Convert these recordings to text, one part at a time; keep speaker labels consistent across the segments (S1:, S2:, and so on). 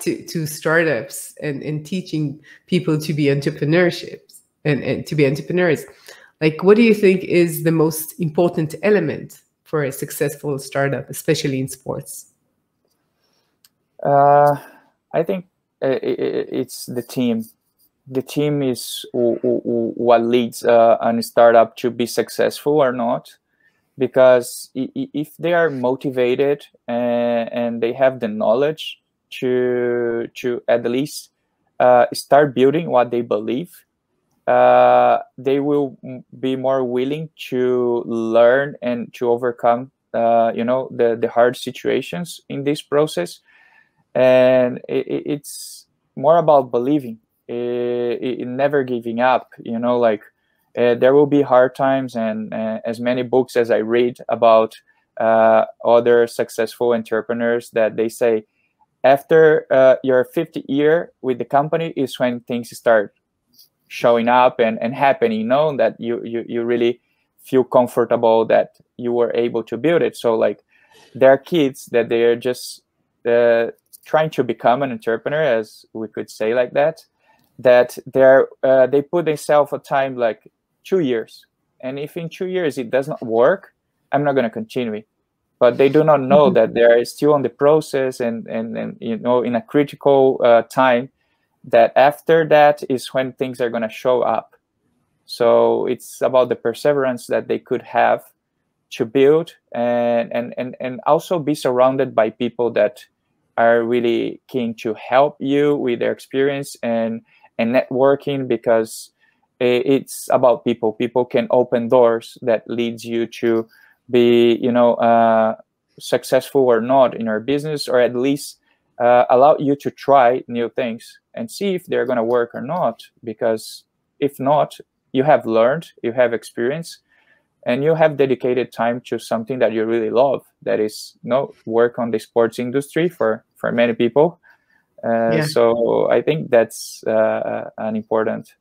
S1: to startups and teaching people to be entrepreneurships and to be entrepreneurs, like, what do you think is the most important element for a successful startup, especially in sports?
S2: I think it's the team. The team is what leads a startup to be successful or not. Because if they are motivated and they have the knowledge to at least start building what they believe, they will be more willing to learn and to overcome the hard situations in this process. And it's more about believing, never giving up, like there will be hard times, and as many books as I read about other successful entrepreneurs, that they say after your 50th year with the company is when things start showing up and happening, that you really feel comfortable that you were able to build it. So like there are kids that they are just trying to become an entrepreneur, as we could say like that they put themselves a time like 2 years, and if in 2 years it does not work, I'm not going to continue. But they do not know that they are still on the process and in a critical time, that after that is when things are going to show up. So it's about the perseverance that they could have to build and also be surrounded by people that are really keen to help you with their experience and networking, because it's about people. People can open doors that leads you to be, successful or not in your business, or at least allow you to try new things and see if they're going to work or not. Because if not, you have learned, you have experience, and you have dedicated time to something that you really love. That is, work on the sports industry for many people. So I think that's an important.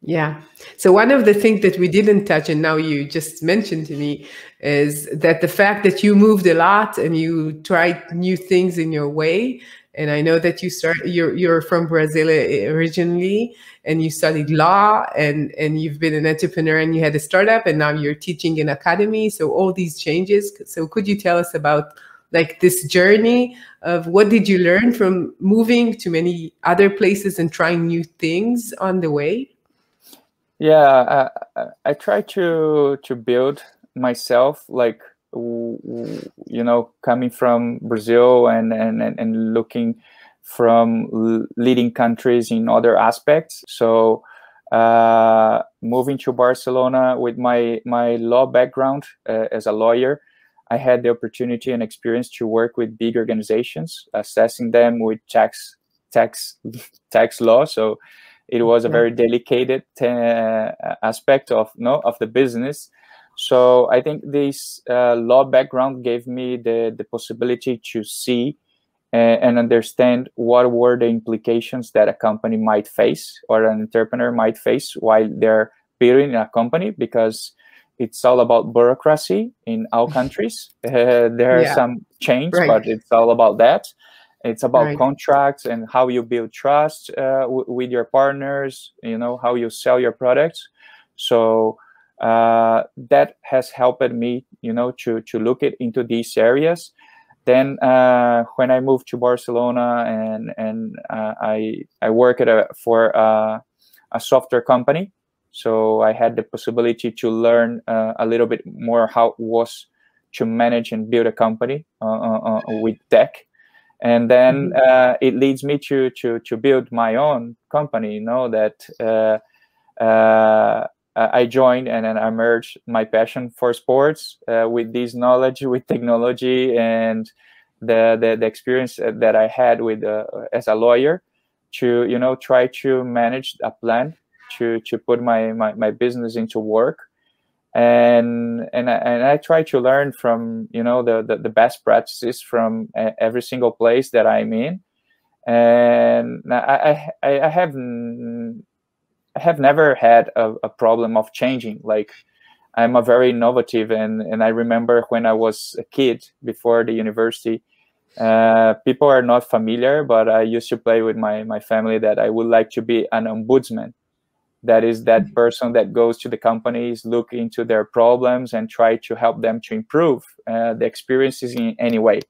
S1: Yeah. So one of the things that we didn't touch, and now you just mentioned to me, is that the fact that you moved a lot and you tried new things in your way. And I know that you're from Brazil originally, and you studied law, and you've been an entrepreneur, and you had a startup, and now you're teaching in academy. So all these changes. So could you tell us about like this journey of what did you learn from moving to many other places and trying new things on the way?
S2: Yeah, I try to build myself, like, coming from Brazil and looking from leading countries in other aspects. So moving to Barcelona with my law background as a lawyer, I had the opportunity and experience to work with big organizations, assessing them with tax law. So it was a very delicate aspect of the business. So I think this law background gave me the possibility to see and understand what were the implications that a company might face or an entrepreneur might face while they're building a company, because it's all about bureaucracy in all countries. There are some change, but it's all about that. It's about contracts and how you build trust with your partners, how you sell your products. So that has helped me, to look into these areas. Then when I moved to Barcelona and I worked for a software company, so I had the possibility to learn a little bit more how it was to manage and build a company with tech. And then it leads me to build my own company, that I joined and then I merged my passion for sports with this knowledge, with technology, and the experience that I had with as a lawyer to try to manage a plan to put my business into work. And I try to learn from the best practices from every single place that I'm in, and I have never had a problem of changing. Like, I'm a very innovative, and I remember when I was a kid before the university, People are not familiar, but I used to play with my family that I would like to be an ombudsman. That is that person that goes to the companies, look into their problems and try to help them to improve the experiences in any way.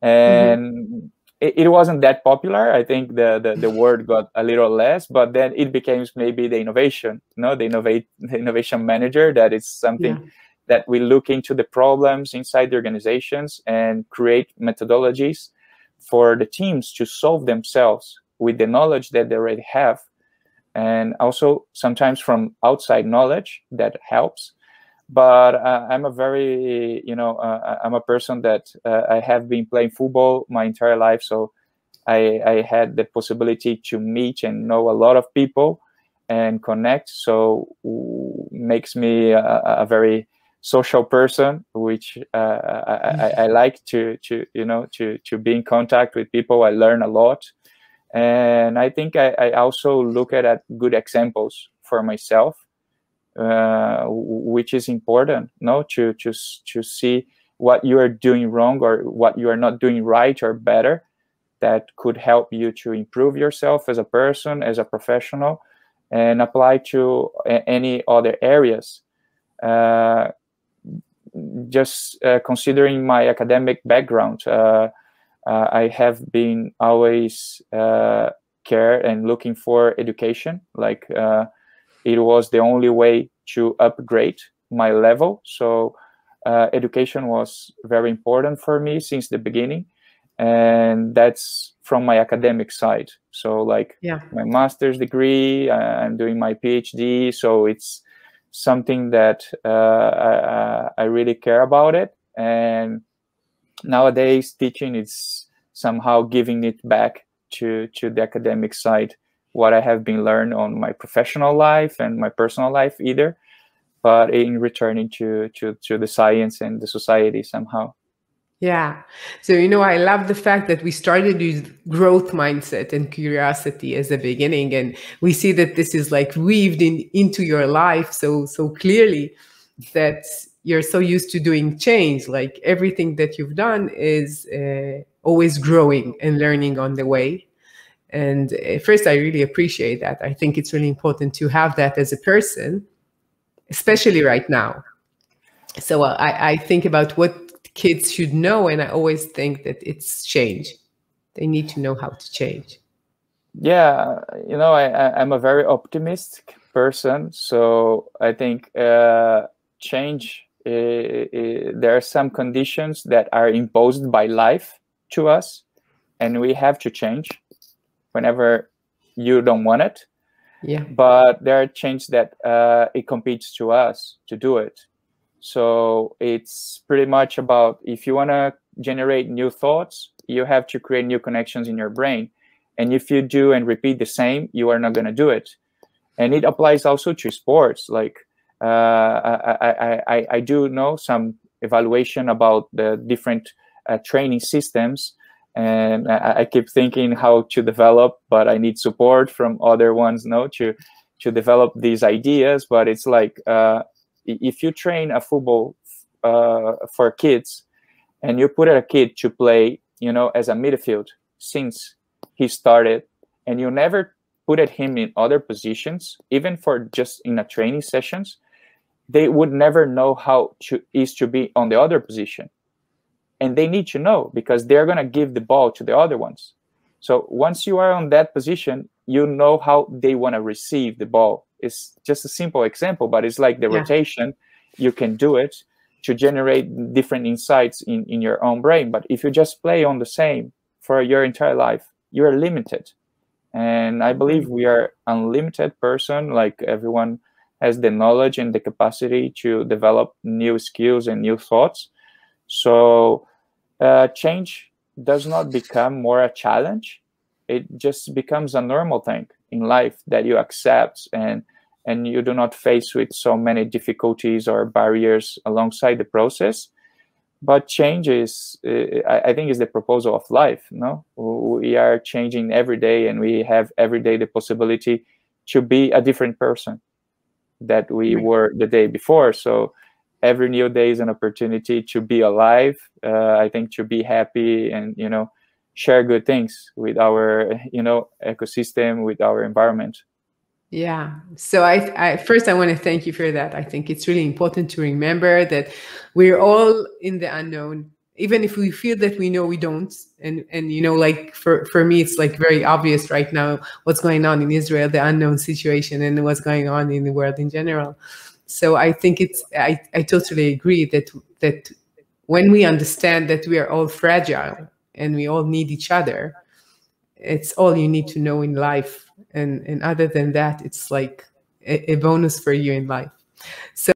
S2: And it wasn't that popular. I think the word got a little less, but then it became maybe the innovation, the innovation manager. That is something that we look into the problems inside the organizations and create methodologies for the teams to solve themselves with the knowledge that they already have. And also sometimes from outside knowledge that helps. But I'm a very, I'm a person that I have been playing football my entire life. So I had the possibility to meet and know a lot of people and connect. So makes me a very social person, which I like to be in contact with people. I learn a lot. And I think I also look at good examples for myself, which is important, to see what you are doing wrong or what you are not doing right or better, that could help you to improve yourself as a person, as a professional, and apply to any other areas. Just considering my academic background, I have been always care and looking for education. Like it was the only way to upgrade my level. So education was very important for me since the beginning. And that's from my academic side. So like my master's degree, I'm doing my PhD. So it's something that I really care about it. And nowadays teaching is somehow giving it back to the academic side, what I have been learned on my professional life and my personal life either, but in returning to the science and the society somehow.
S1: Yeah. So, I love the fact that we started with growth mindset and curiosity as the beginning. And we see that this is like weaved into your life so clearly, that you're so used to doing change. Like everything that you've done is always growing and learning on the way. And first, I really appreciate that. I think it's really important to have that as a person, especially right now. So I think about what kids should know, and I always think that it's change. They need to know how to change.
S2: Yeah, I'm a very optimistic person, so I think change. There are some conditions that are imposed by life to us, and we have to change whenever you don't want it.
S1: Yeah.
S2: But there are changes that it competes to us to do it. So it's pretty much about, if you want to generate new thoughts, you have to create new connections in your brain. And if you do and repeat the same, you are not going to do it. And it applies also to sports. Like I do know some evaluation about the different training systems. And I keep thinking how to develop, but I need support from other ones to develop these ideas. But it's like, if you train a football for kids and you put a kid to play, as a midfield since he started, and you never put him in other positions, even for just in a training sessions, they would never know how is to be on the other position. And they need to know, because they're going to give the ball to the other ones. So once you are on that position, you know how they want to receive the ball. It's just a simple example, but it's like the rotation. You can do it to generate different insights in your own brain. But if you just play on the same for your entire life, you are limited. And I believe we are unlimited person. Like everyone has the knowledge and the capacity to develop new skills and new thoughts. So change does not become more a challenge. It just becomes a normal thing in life that you accept, and you do not face with so many difficulties or barriers alongside the process. But change is, I think, is the proposal of life. We are changing every day, and we have every day the possibility to be a different person that we were the day before. So every new day is an opportunity to be alive. I think to be happy and, you know, share good things with our, you know, ecosystem, with our environment.
S1: Yeah. So I first I want to thank you for that. I think it's really important to remember that we're all in the unknown, even if we feel that we know, we don't. And you know, like for me, it's like very obvious right now what's going on in Israel, the unknown situation, and what's going on in the world in general. So I think I totally agree that when we understand that we are all fragile and we all need each other, it's all you need to know in life. And other than that, it's like a bonus for you in life. So